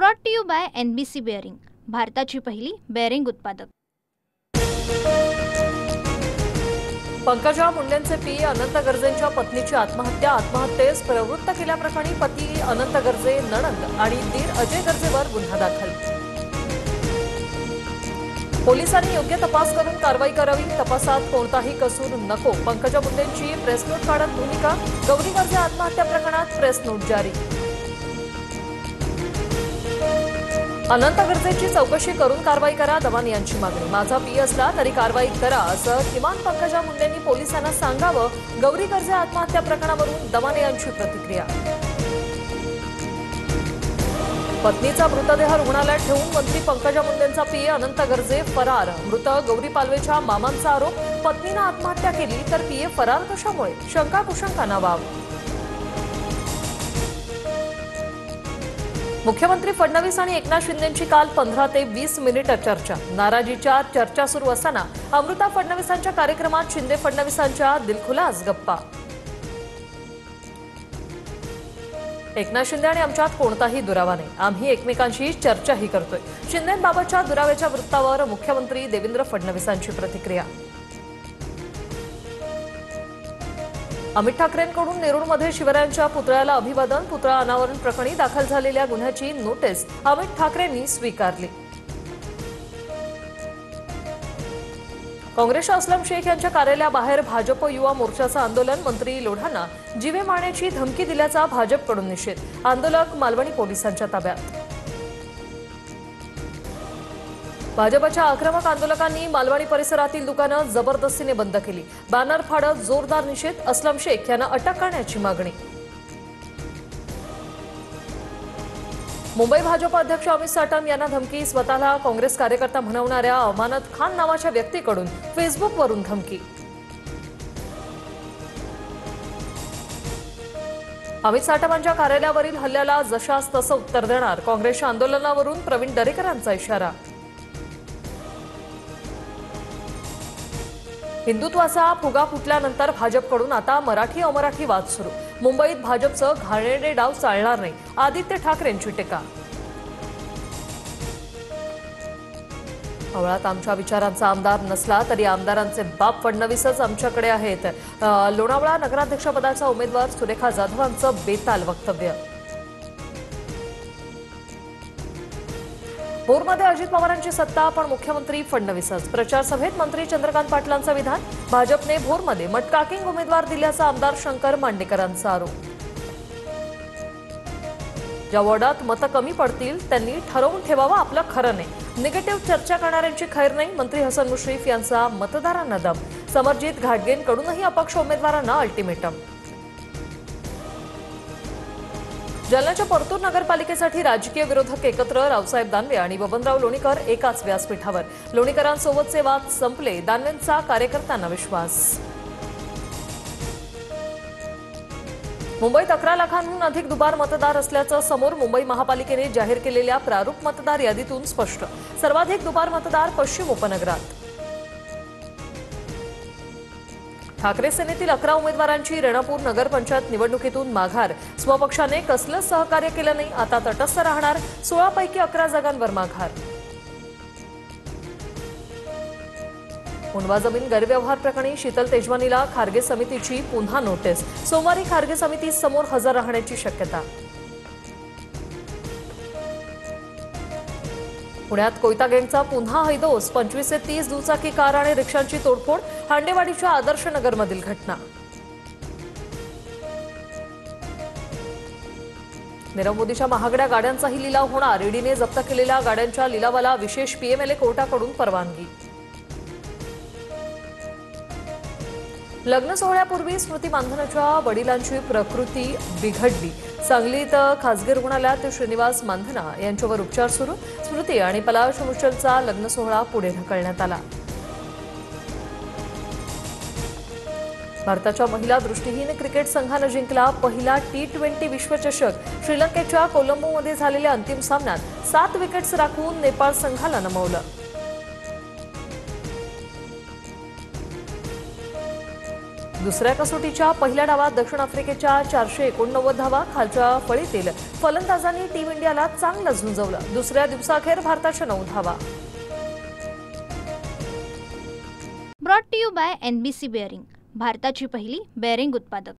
Brought to you by NBC bearing, भारताची पहिली bearing उत्पादक। पंकजा मुंडेंचे पी अनंत गर्जेंच्या पत्नीची आत्महत्येस प्रवृत्त केल्याप्रकरणी पती अनंत गर्जे, नणंद आणि दीर अजय गर्जेवर गुन्हा दाखल। पोलिसांनी योग्य तपास करून कारवाई करावी, तपासात कोणताही कसूर नको। पंकजा मुंडेंची प्रेस नोट काढत भूमिका, गौरी गर्जे आत्महत्या प्रकरणात प्रेस नोट जारी। अनंत गर्जेची चौकशी करून कारवाई करा, दवाने यांची मागणी। माझा पी असला तरी कारवाई करा असं किमान पंकजा मुंडेंनी पोलिसांना सांगावं। गौरी गर्जे आत्महत्या प्रकरणावरून दवाने यांची प्रतिक्रिया। पत्नीचा मृतदेह रुग्णालयात ठेवून मंत्री पंकजा मुंडेंचा पी अनंत गर्जे फरार। मृत गौरी पालवेच्या मामांचा आरोप, पत्नीनं आत्महत्या केली तर पीए फरार कशामुळे? शंका कुशंकांना वाव। मुख्यमंत्री फडणवीस आणि एकनाथ शिंदेंची काल 15 ते 20 मिनिट चर्चा। नाराजीच्या चर्चा सुरू असताना अमृता फडणवीसांच्या कार्यक्रमात शिंदे फडणवीसांच्या दिलखुलास गप्पा। एकनाथ शिंदे आणि आमच्यात कोणताही दुरावा नाही, आम्ही एकमेकांशी चर्चाही करतोय। शिंदेंबाबतच्या दुराव्याच्या वृत्तावर मुख्यमंत्री देवेंद्र फडणवीसांची प्रतिक्रिया। अमित ठाकरेंकडून नेरूळमध्ये शिवरायांच्या पुतळ्याला अभिवादन। पुतळा अनावरण प्रकरणी दाखल झालेल्या गुन्ह्याची नोटीस अमित ठाकरेंनी स्वीकारली। काँग्रेसच्या असलम शेख यांच्या कार्यालयाबाहेर भाजप युवा मोर्चाचं आंदोलन। मंत्री लोढांना जीवे मारण्याची धमकी दिल्याचा भाजपकडून निषेध। आंदोलक मालवणी पोलिसांच्या ताब्यात। भाजपच्या आक्रमक आंदोलकांनी मालवणी परिसरातील दुकानं जबरदस्तीने बंद केली। बॅनर फाडत जोरदार निषेध। असलम शेख यांना अटक करण्याची मागणी। मुंबई भाजप अध्यक्ष अमित साटम यांना धमकी। स्वतःला काँग्रेस कार्यकर्ता म्हणवणाऱ्या अमानत खान नावाच्या व्यक्तीकडून फेसबुकवरून धमकी। अमित साटमांच्या कार्यालयावरील हल्ल्याला जशास तसं उत्तर देणार। काँग्रेसच्या आंदोलनावरून प्रवीण दरेकरांचा इशारा। हिंदुत्वाचा फुगा फुटल्यानंतर भाजपकडून आता मराठी अमराठी वाद सुरू। मुंबईत भाजपचं घाणेरडे डाव चालणार नाही, आदित्य ठाकरेंची टीका। आवळात आमच्या विचारांचा आमदार नसला तरी आमदारांचे बाप फडणवीसच आमच्याकडे आहेत। लोणावळा नगराध्यक्षपदाचा उमेदवार सुरेखा जाधवांचं बेताल वक्तव्य। भोरमध्ये अजित पवारांची सत्ता पण मुख्यमंत्री फडणवीसच। प्रचार सभेत मंत्री चंद्रकांत पाटलांचं विधान। भाजपने भोरमध्ये मटकाकिंग उमेदवार दिल्याचा आमदार शंकर मांडेकरांचा आरोप। ज्या वॉर्डात मतं कमी पडतील त्यांनी ठरवून ठेवावं, आपलं खरं नाही। निगेटिव्ह चर्चा करणाऱ्यांची खैर नाही, मंत्री हसन मुश्रीफ यांचा मतदारांना दम। समरजित घाटगेंकडूनही अपक्ष उमेदवारांना अल्टिमेटम। जालन्याच्या परतूर नगरपालिकेसाठी राजकीय विरोधक एकत्र। रावसाहेब दानवे आणि बबनराव लोणीकर एकाच व्यासपीठावर। लोणीकरांसोबतचे वाद संपले, दानवेंचा कार्यकर्त्यांना विश्वास। मुंबईत 11 लाखांहून अधिक दुबार मतदार असल्याचं समोर। मुंबई महापालिकेने जाहीर केलेल्या प्रारूप मतदार यादीतून स्पष्ट। सर्वाधिक दुबार मतदार पश्चिम उपनगरात। ठाकरे सेनेतील 11 उमेदवारांची रेणापूर नगरपंचायत निवडणुकीतून माघार। स्वपक्षाने कसलंच सहकार्य केलं नाही, आता तटस्थ राहणार। 16 पैकी 11 जागांवर माघार। उणवा जमीन गैरव्यवहार प्रकरणी शीतल तेजवानीला खारगे समितीची पुन्हा नोटीस। सोमवारी खारगे समिती समोर हजर राहण्याची शक्यता। पुण्यात कोयता गँगचा पुन्हा हैदोस। 25 ते 30 दुचाकी कार आणि रिक्षांची तोडफोड। हांडेवाडीच्या आदर्श नगरमधील घटना। नीरव मोदीच्या महागड्या गाड्यांचाही लिलाव होणार। ईडीने जप्त केलेल्या गाड्यांच्या लिलावाला विशेष पीएमएलए कोर्टाकडून परवानगी। लग्न सोहळ्यापूर्वी स्मृती मानधनाच्या वडिलांची प्रकृती बिघडली। सांगलीत खासगी रुग्णालयात श्रीनिवास मानधना यांच्यावर उपचार सुरू। स्मृती आणि पलाश मुश्चलचा लग्न सोहळा पुढे ढकलण्यात आला। भारताच्या महिला दृष्टिहीन क्रिकेट संघानं जिंकला पहिला T20 विश्वचषक। श्रीलंकेच्या कोलंबोमध्ये झालेल्या अंतिम सामन्यात 7 विकेट्स राखून नेपाळ संघाला नमवलं। दुसऱ्या कसोटीच्या पहिल्या डावात दक्षिण आफ्रिकेच्या 489 धावा. खालच्या फळीतील फलंदाजांनी टीम इंडियाला चांगलं झुंजवलं. दुसऱ्या दिवसाअखेर भारताच्या 9 धावा. Brought to you by NBC bearing, भारताची पहिली बेअरिंग उत्पादक.